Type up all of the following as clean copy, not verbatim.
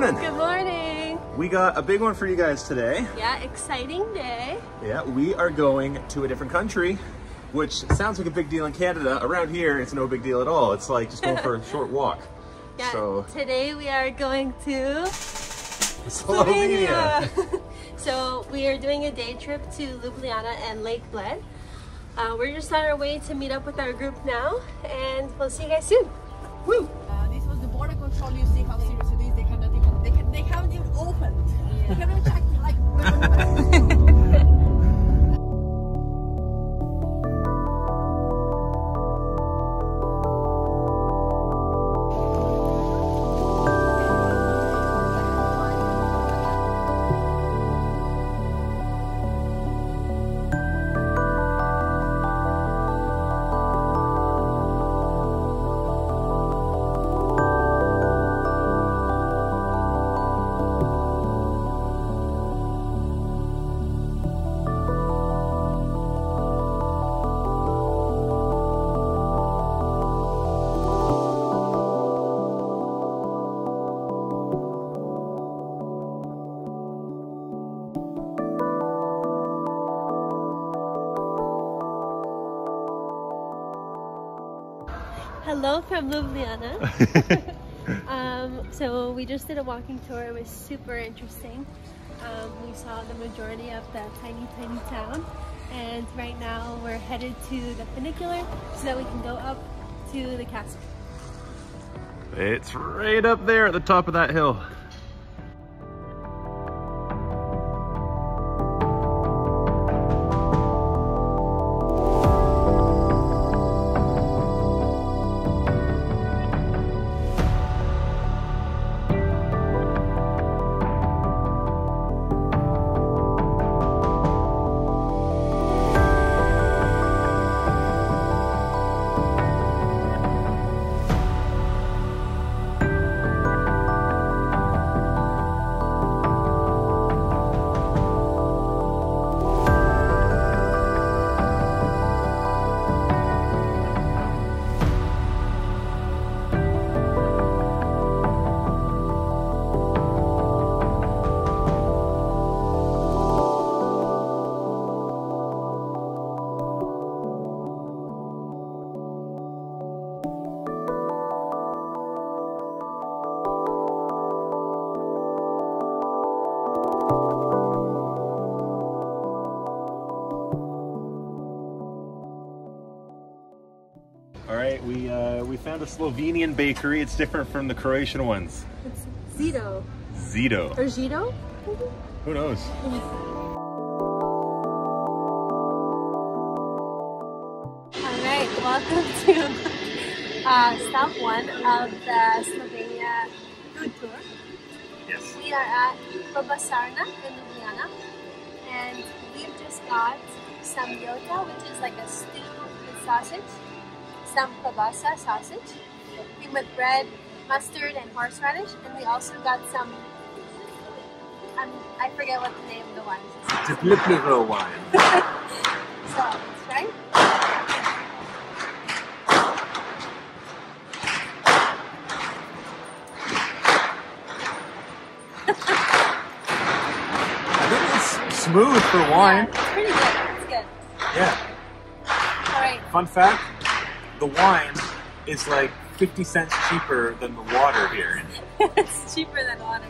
morning. Good morning. We got a big one for you guys today. Yeah, exciting day. Yeah, we are going to a different country, which sounds like a big deal in Canada. Around here, it's no big deal at all. It's like just going for a short walk. Yeah, so today we are going to Slovenia. So we are doing a day trip to Ljubljana and Lake Bled. We're just on our way to meet up with our group now, and we'll see you guys soon. Woo! This was the border control. You see how serious it is. They cannot even. They haven't even opened. Yeah. You cannot check like. Hello from Ljubljana. So we just did a walking tour. It was super interesting. We saw the majority of the tiny town, and right now we're headed to the funicular so that we can go up to the castle. It's right up there at the top of that hill. Alright, we found a Slovenian bakery. It's different from the Croatian ones. It's Zito. Zito. Or Zito? Who knows? Alright, welcome to stop one of the Slovenia food tour. Yes. We are at Klobasarna in Ljubljana, and we've just got some jota, which is like a stew with sausage, some klobasa sausage, cream with bread, mustard, and horseradish, and we also got some, I forget what the name of the wine is. It's a Bled wine. So, let's try. I think it's smooth for wine. Yeah, it's pretty good. It's good. Yeah. Alright. Fun fact, the wine is like 50 cents cheaper than the water here. It's cheaper than water.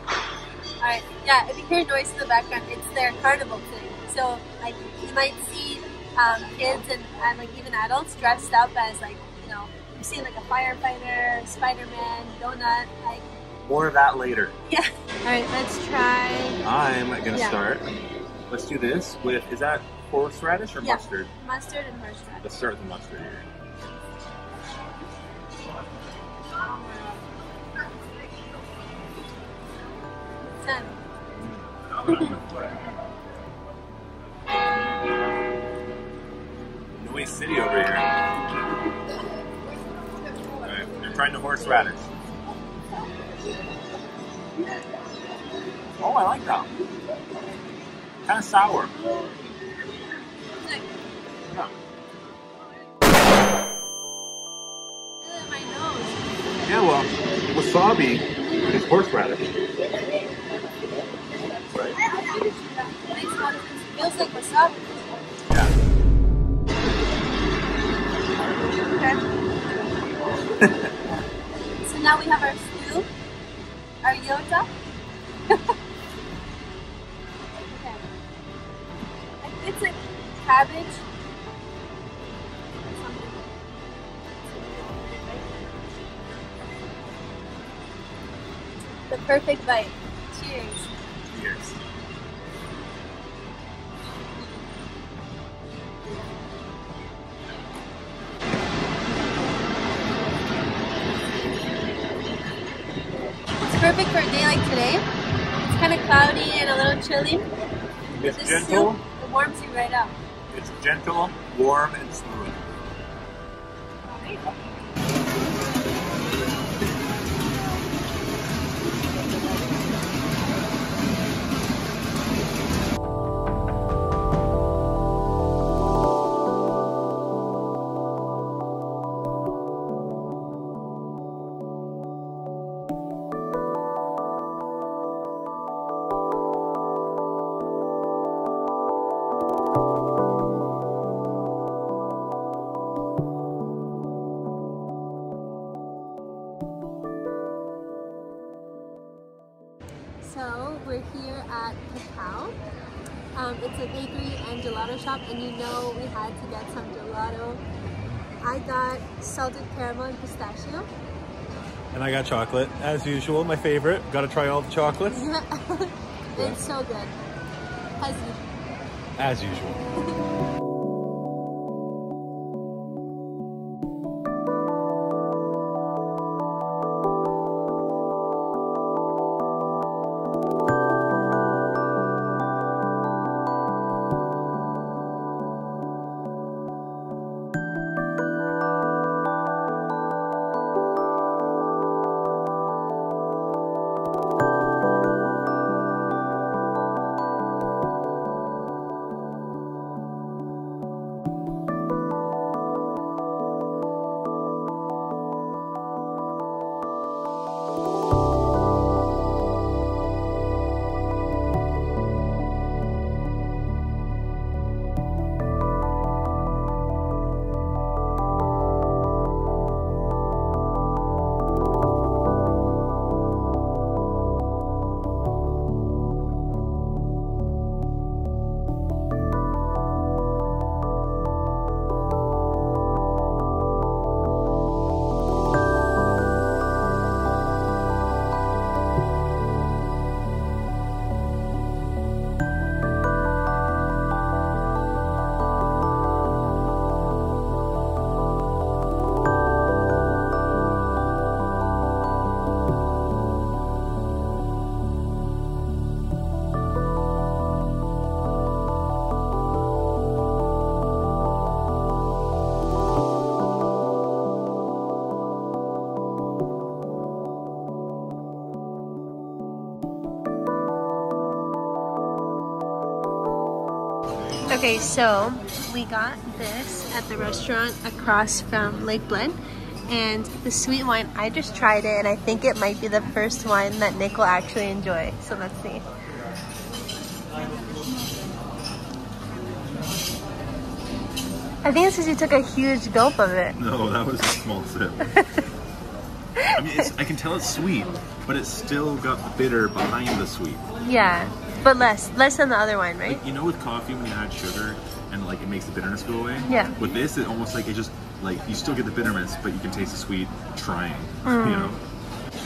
Alright, yeah, if you hear noise in the background, it's their carnival thing. So, like, you might see kids and like even adults dressed up as, like, you know, you've seen like a firefighter, Spider-Man, donut, like. More of that later. Yeah. Alright, let's try. I'm gonna start. Let's do this with, is that horseradish or mustard? Mustard and horseradish. Let's start with the mustard here. Noise City over here. Alright, I'm trying the horseradish. Oh, I like that. Kind of sour. Yeah. My nose. Yeah, well, wasabi is horseradish. like wasabi. Yeah. Okay. So now we have our stew, our yota. Okay. It's like cabbage. The perfect bite. Cheers. Cheers. It's perfect for a day like today. It's kind of cloudy and a little chilly. It's This gentle. soup, it warms you right up. It's gentle, warm, and smooth. So we're here at Cacao. It's a bakery and gelato shop, and you know we had to get some gelato. I got salted caramel and pistachio. And I got chocolate, as usual, my favorite. Gotta try all the chocolates. It's so good. As usual. Okay, so we got this at the restaurant across from Lake Bled, and the sweet wine, I just tried it and I think it might be the first wine that Nick will actually enjoy, so let's see. I think it's because you took a huge gulp of it. No, that was a small sip. I mean, I can tell it's sweet, but it's still got the bitter behind the sweet. Yeah, but less than the other wine, right? Like, you know, with coffee when you add sugar and like it makes the bitterness go away. Yeah. With this, it almost like it just like you still get the bitterness, but you can taste the sweet trying. You know.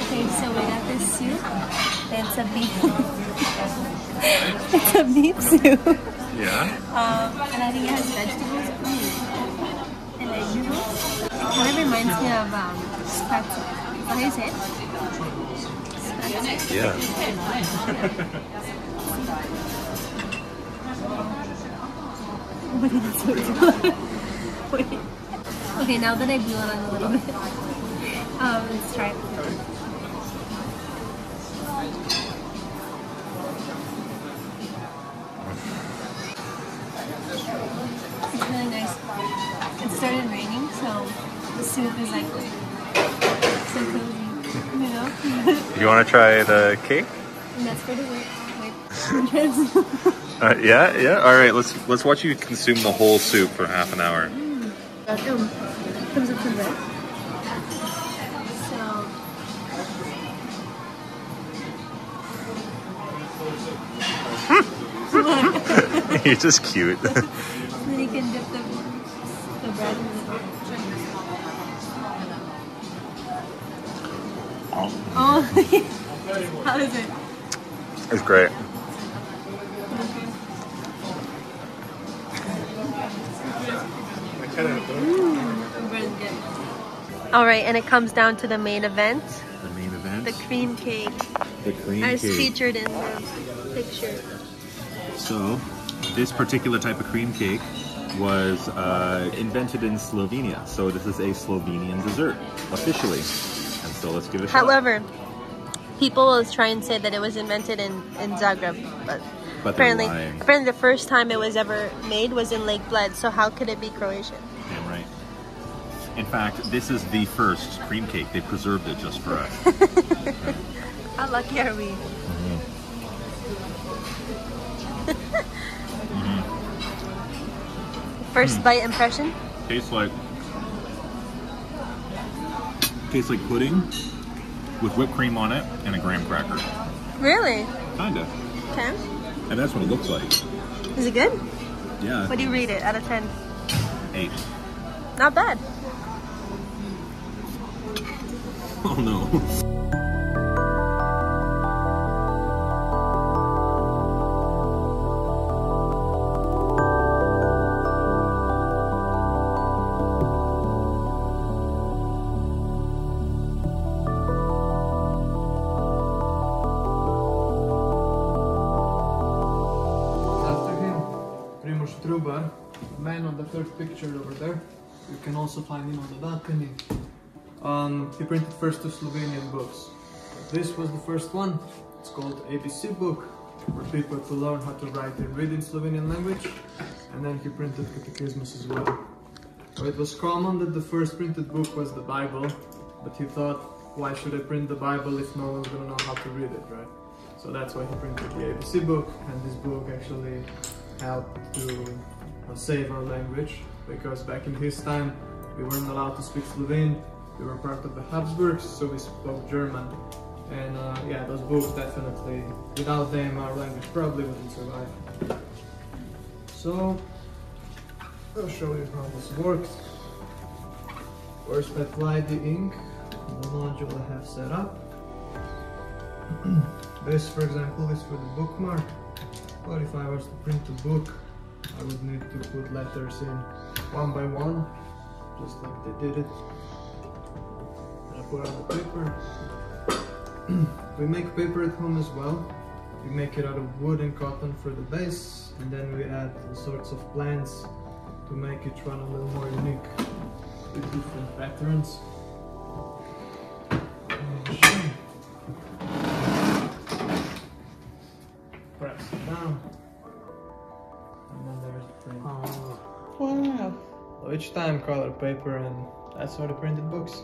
Okay, so we got this soup. It's a beef. It's a beef soup. Yeah. And I think it has vegetables and vegetables. It kind of reminds me of spatz. Is that how you say it? Spatz. Yeah. Wait. Okay, now that I blew it on a little bit, let's try it. It's really nice. It started raining, so the soup is like so cozy, you know? You want to try the cake? And that's for dessert. Wait. Yeah. All right, let's watch you consume the whole soup for half an hour. Comes with some bread. So. You're just cute. Then you can dip the bread in the. Oh, how is it? It's great. All right, and it comes down to the main event. The main event? The cream cake. The cream as cake. featured in the picture. So, this particular type of cream cake was invented in Slovenia. So this is a Slovenian dessert, officially. And so let's give it a shot. However, people will try and say that it was invented in Zagreb, but apparently the first time it was ever made was in Lake Bled, so how could it be Croatian? Damn right. In fact, this is the first cream cake. They preserved it just for us. How lucky are we? First bite impression? Tastes like pudding with whipped cream on it and a graham cracker. Really? Kinda. Okay. And that's what it looks like. Is it good? Yeah. What do you rate it out of 10? 8. Not bad. Oh no. Man on the third picture over there. You can also find him on the balcony. He printed first 2 Slovenian books. This was the first one. It's called ABC book, for people to learn how to write and read in Slovenian language. And then he printed catechismus as well. So it was common that the first printed book was the Bible, but he thought, why should I print the Bible if no one's gonna know how to read it, right? So that's why he printed the ABC book, and this book actually helped to save our language, because back in his time we weren't allowed to speak Slovene. We were part of the Habsburgs, so we spoke German. And yeah, those books definitely, without them our language probably wouldn't survive. So I'll show you how this works. First I apply the ink on the module I have set up. This, for example, is for the bookmark, but if I was to print a book, I would need to put letters in one by one, just like they did it. And I put on the paper. We make paper at home as well. We make it out of wood and cotton for the base, and then we add all sorts of plants to make it run a little more unique with different patterns. Press it down. And then there's the print. Wow. So each time color paper, and that's how they printed books.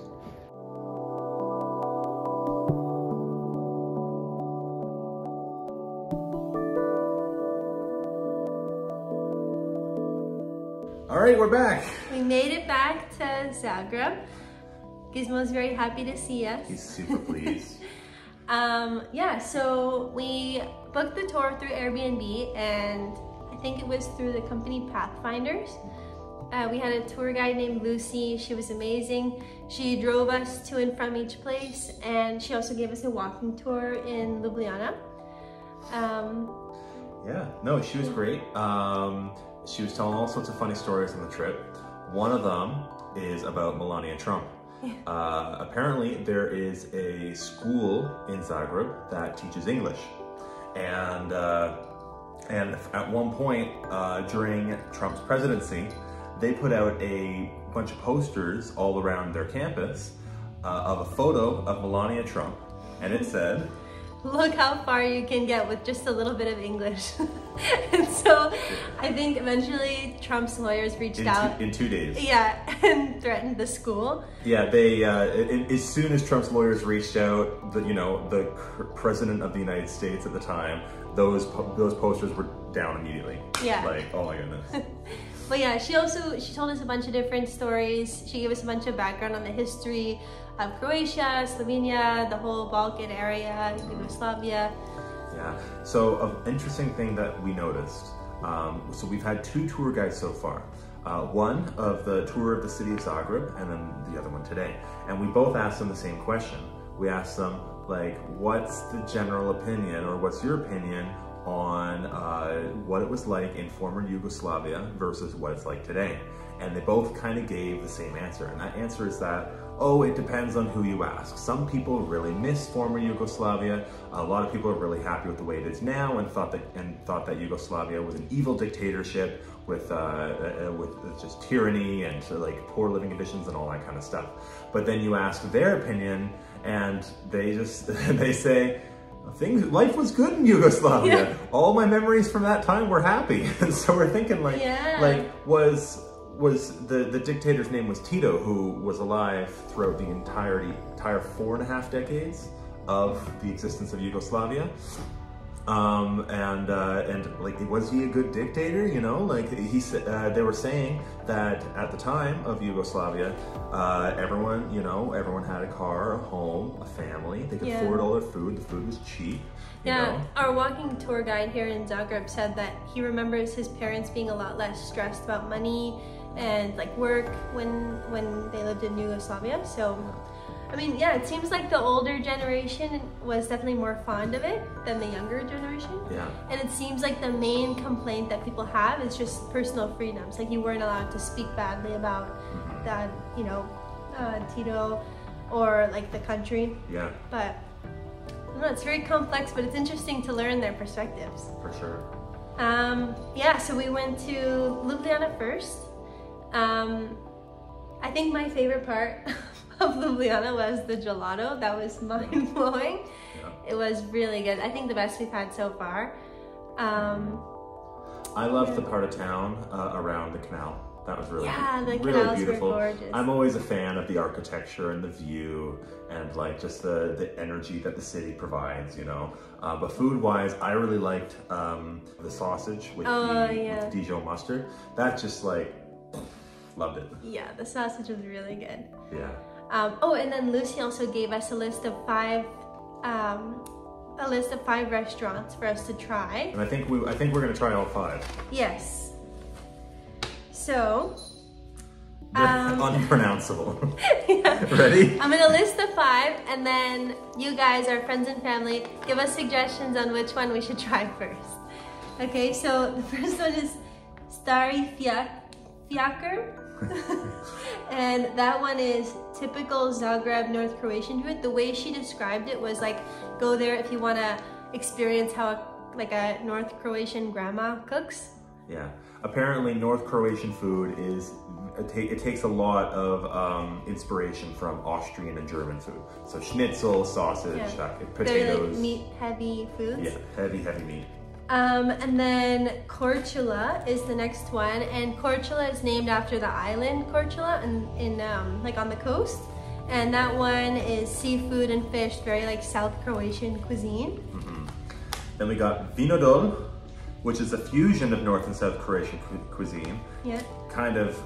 All right, we're back. We made it back to Zagreb. Gizmo's very happy to see us. He's super pleased. Yeah, so we booked the tour through Airbnb, and I think it was through the company Pathfinders. We had a tour guide named Lucy. She was amazing. She drove us to and from each place, and she also gave us a walking tour in Ljubljana. Yeah, no, she was great. She was telling all sorts of funny stories on the trip. One of them is about Melania Trump. Apparently there is a school in Zagreb that teaches English. And at one point during Trump's presidency, they put out a bunch of posters all around their campus of a photo of Melania Trump. And it said, "Look how far you can get with just a little bit of English." And so I think eventually Trump's lawyers reached out. In 2 days. Yeah, and threatened the school. Yeah, they, as soon as Trump's lawyers reached out, the president of the United States at the time those posters were down immediately. Yeah. Like, oh my goodness. But yeah, she told us a bunch of different stories. She gave us a bunch of background on the history of Croatia, Slovenia, the whole Balkan area, Yugoslavia. Yeah. So an interesting thing that we noticed. So we've had 2 tour guides so far. One of the tour of the city of Zagreb, and then the other one today. And we both asked them the same question. We asked them, like, what's the general opinion, or what's your opinion on what it was like in former Yugoslavia versus what it's like today? And they both kind of gave the same answer. And that answer is that, oh, it depends on who you ask. Some people really miss former Yugoslavia. A lot of people are really happy with the way it is now, and thought that Yugoslavia was an evil dictatorship with just tyranny and like poor living conditions and all that kind of stuff. But then you ask their opinion, and they say, life was good in Yugoslavia. Yeah. All my memories from that time were happy. And so we're thinking, like, yeah. like was the dictator's name was Tito, who was alive throughout the entire 4.5 decades of the existence of Yugoslavia. And like, was he a good dictator? You know, like he said, they were saying that at the time of Yugoslavia, everyone had a car, a home, a family. They could afford all their food. The food was cheap. You know? Our walking tour guide here in Zagreb said that he remembers his parents being a lot less stressed about money and like work when they lived in Yugoslavia. So I mean, yeah, it seems like the older generation was definitely more fond of it than the younger generation. Yeah. And it seems like the main complaint that people have is just personal freedoms. Like, you weren't allowed to speak badly about that, Tito or like the country. Yeah. But I don't know, it's very complex, but it's interesting to learn their perspectives. For sure. Yeah, so we went to Ljubljana first. I think my favorite part of Ljubljana was the gelato. That was mind-blowing. Yeah. It was really good. I think the best we've had so far. I loved the part of town around the canal. That was really the really canals beautiful. Were gorgeous. I'm always a fan of the architecture and the view and like just the energy that the city provides, you know. But food-wise, I really liked the sausage with the Dijon mustard. That just like, loved it. Yeah, the sausage was really good. Yeah. And then Lucy also gave us a list of 5 restaurants for us to try. And I think we're gonna try all 5. Yes. So unpronounceable. Yeah. Ready? I'm gonna list the 5, and then you guys, our friends and family, give us suggestions on which one we should try first. Okay, so the first one is Stari Fiaker. And that one is typical Zagreb, North Croatian food. The way she described it was like, go there if you want to experience how a North Croatian grandma cooks. Yeah, apparently North Croatian food is, it takes a lot of inspiration from Austrian and German food. So schnitzel, sausage, potatoes. They're like meat-heavy foods. Yeah, heavy meat. And then Korčula is the next one, and Korčula is named after the island Korčula in like on the coast, and that one is seafood and fish, very like South Croatian cuisine. Then we got Vinodol, which is a fusion of North and South Croatian cuisine. Yeah. Kind of,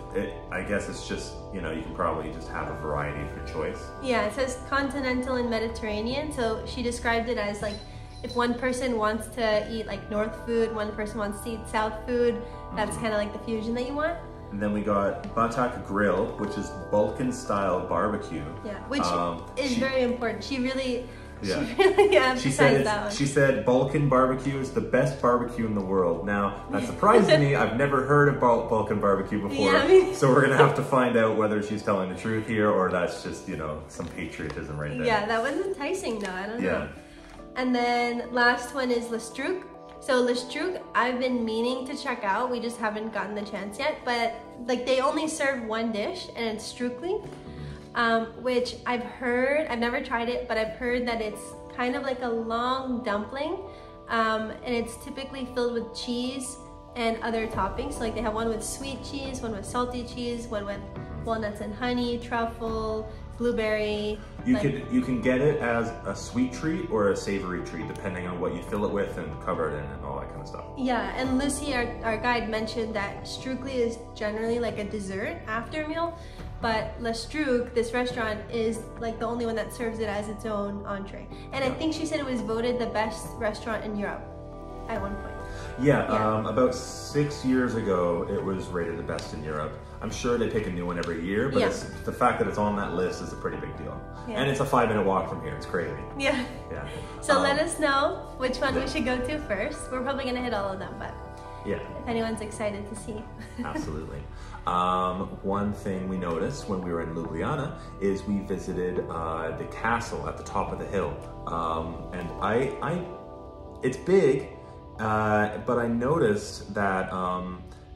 I guess it's just, you know, you can probably just have a variety of your choice. Yeah, it says continental and Mediterranean, so she described it as like, if one person wants to eat like North food, one person wants to eat South food, that's kind of like the fusion that you want. And then we got Batak Grill, which is Balkan style barbecue. Yeah, which is very important. She really emphasized that one. She said Balkan barbecue is the best barbecue in the world. Now, that surprised me. I've never heard of Balkan barbecue before, so we're gonna have to find out whether she's telling the truth here or that's just, you know, some patriotism right there. Yeah, that was enticing though, I don't know. And then last one is Lestruk. So Lestruk, I've been meaning to check out. We just haven't gotten the chance yet. But like, they only serve one dish, and it's strukli, which I've heard. I've never tried it, but I've heard that it's kind of like a long dumpling, and it's typically filled with cheese and other toppings. So like, they have one with sweet cheese, one with salty cheese, one with walnuts and honey, truffle, blueberry. You can get it as a sweet treat or a savory treat, depending on what you fill it with and cover it in and all that kind of stuff. Yeah, and Lucy, our guide, mentioned that Strookly is generally like a dessert after a meal, but La Strook, this restaurant, is like the only one that serves it as its own entree. And I think she said it was voted the best restaurant in Europe at one point. Yeah, about 6 years ago, it was rated the best in Europe. I'm sure they pick a new one every year, but the fact that it's on that list is a pretty big deal. Yeah. And it's a 5-minute walk from here. It's crazy. Yeah. Yeah. So let us know which one we should go to first. We're probably going to hit all of them, but if anyone's excited to see. Absolutely. One thing we noticed when we were in Ljubljana is we visited the castle at the top of the hill. And it's big, but I noticed that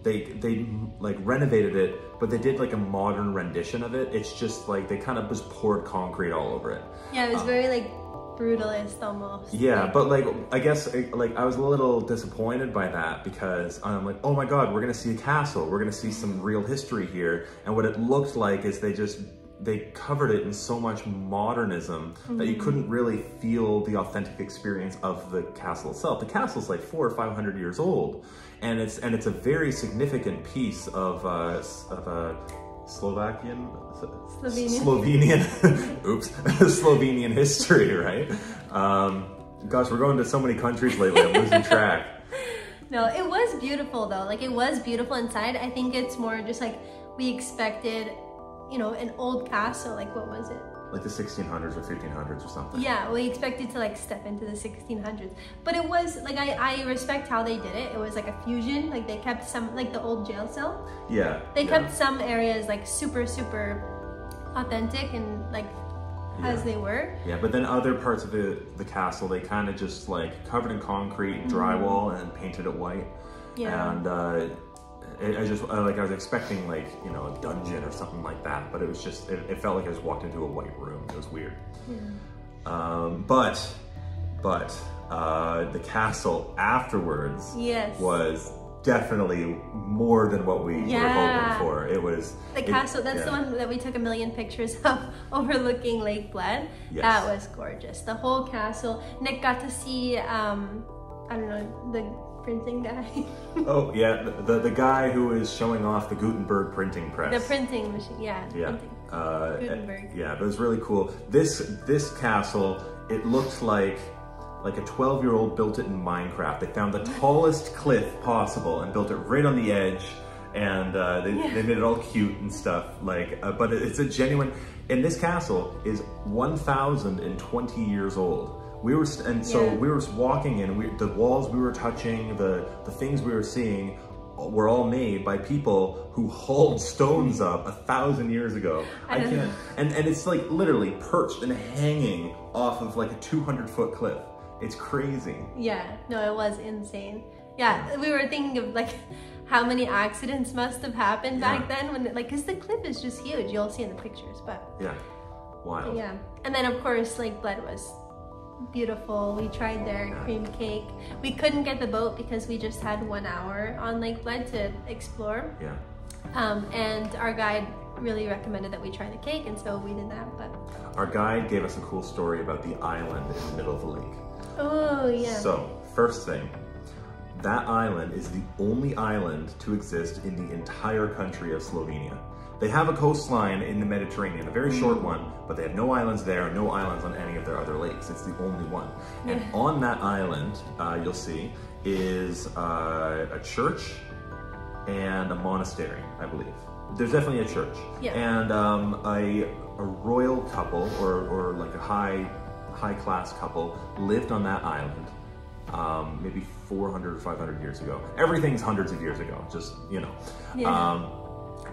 they like renovated it, but they did like a modern rendition of it. It's just like they kind of just poured concrete all over it. Yeah, it was very like brutalist almost. Yeah, like, but like I guess like I was a little disappointed by that because I'm like, oh my god, we're gonna see a castle, we're gonna see some real history here, and what it looked like is they covered it in so much modernism that you couldn't really feel the authentic experience of the castle itself. The castle's like 400 or 500 years old, and it's a very significant piece of Slovenian Slovenian history, right? Gosh, we're going to so many countries lately, I'm losing track. No, it was beautiful though. Like it was beautiful inside. I think it's more just like we expected, you know, an old castle. Like what was it? Like the 1600s or 1500s or something. Yeah, we expected to like step into the 1600s. But it was like, I respect how they did it. It was like a fusion. Like they kept some, like the old jail cell. Yeah. They kept some areas like super, super authentic and like as they were. Yeah, but then other parts of the castle, they kind of just like covered in concrete, drywall, and painted it white. Yeah. And I was expecting like, you know, a dungeon or something like that, but it was just, it felt like I just walked into a white room. It was weird. Yeah. But the castle afterwards was definitely more than what we were hoping for. It was the castle. That's the one that we took a million pictures of, overlooking Lake Bled. Yes. That was gorgeous. The whole castle. Nick got to see, I don't know, the printing guy. Oh yeah, the guy who is showing off the Gutenberg printing press. The printing machine, yeah. Printing. Gutenberg. Yeah, it was really cool. This castle, it looked like a 12-year-old built it in Minecraft. They found the tallest cliff possible and built it right on the edge, and they made it all cute and stuff. Like, but it's a genuine. And this castle is 1,020 years old. We were walking in. The walls we were touching, the things we were seeing, were all made by people who hauled stones up 1,000 years ago. I can't. And it's like literally perched and hanging off of like a 200-foot cliff. It's crazy. Yeah. No, it was insane. Yeah, we were thinking of like how many accidents must have happened back then when because the cliff is just huge. You'll see in the pictures, but wild. Yeah, and then of course Lake Bled was beautiful. We tried their cream cake. We couldn't get the boat because we just had 1 hour on Lake Bled to explore. Yeah. And our guide really recommended that we try the cake, and so we did that. But our guide gave us a cool story about the island in the middle of the lake. Oh yeah. So first thing, that island is the only island to exist in the entire country of Slovenia. They have a coastline in the Mediterranean, a very short one, but they have no islands there, no islands on any of their other lakes. It's the only one. And on that island, you'll see, is a church and a monastery, I believe. There's definitely a church. Yeah. And a royal couple, or like a high-class couple, lived on that island maybe 400 or 500 years ago. Everything's hundreds of years ago, just, you know. Yeah.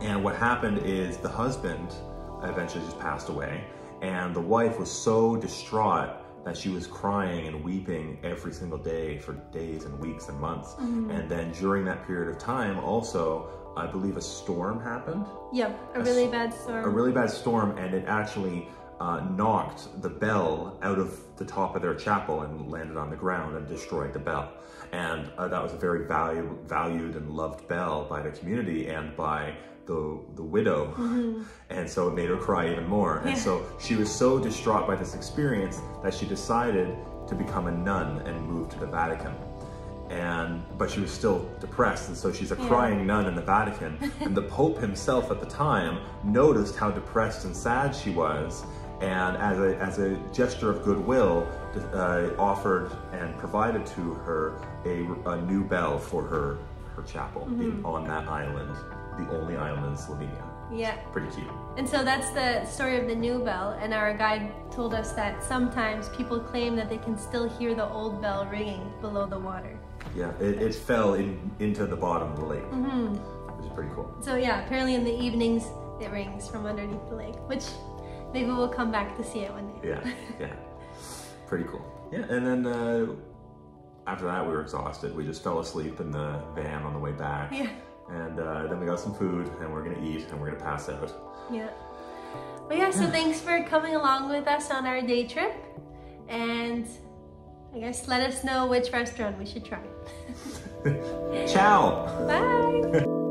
And what happened is the husband eventually just passed away, and the wife was so distraught that she was crying and weeping every single day for days and weeks and months. And then during that period of time also, I believe a storm happened. Yep, a really bad storm. A really bad storm, and it actually knocked the bell out of the top of their chapel and landed on the ground and destroyed the bell. And that was a very valued and loved bell by the community and by the widow. And so it made her cry even more. And so she was so distraught by this experience that she decided to become a nun and move to the Vatican. But she was still depressed, and so she's a crying nun in the Vatican. And the Pope himself at the time noticed how depressed and sad she was, and as a gesture of goodwill, offered and provided to her a new bell for her chapel on that island, the only island in Slovenia. Yeah. Pretty cute. And so that's the story of the new bell, and our guide told us that sometimes people claim that they can still hear the old bell ringing below the water. Yeah, it fell into the bottom of the lake, which is pretty cool. So yeah, apparently in the evenings it rings from underneath the lake, which maybe we'll come back to see it one day. Yeah, pretty cool. Yeah, and then after that we were exhausted. We just fell asleep in the van on the way back. Yeah. And then we got some food, and we're gonna eat, and we're gonna pass out. Yeah. But yeah, so thanks for coming along with us on our day trip, and I guess let us know which restaurant we should try. Ciao! Bye!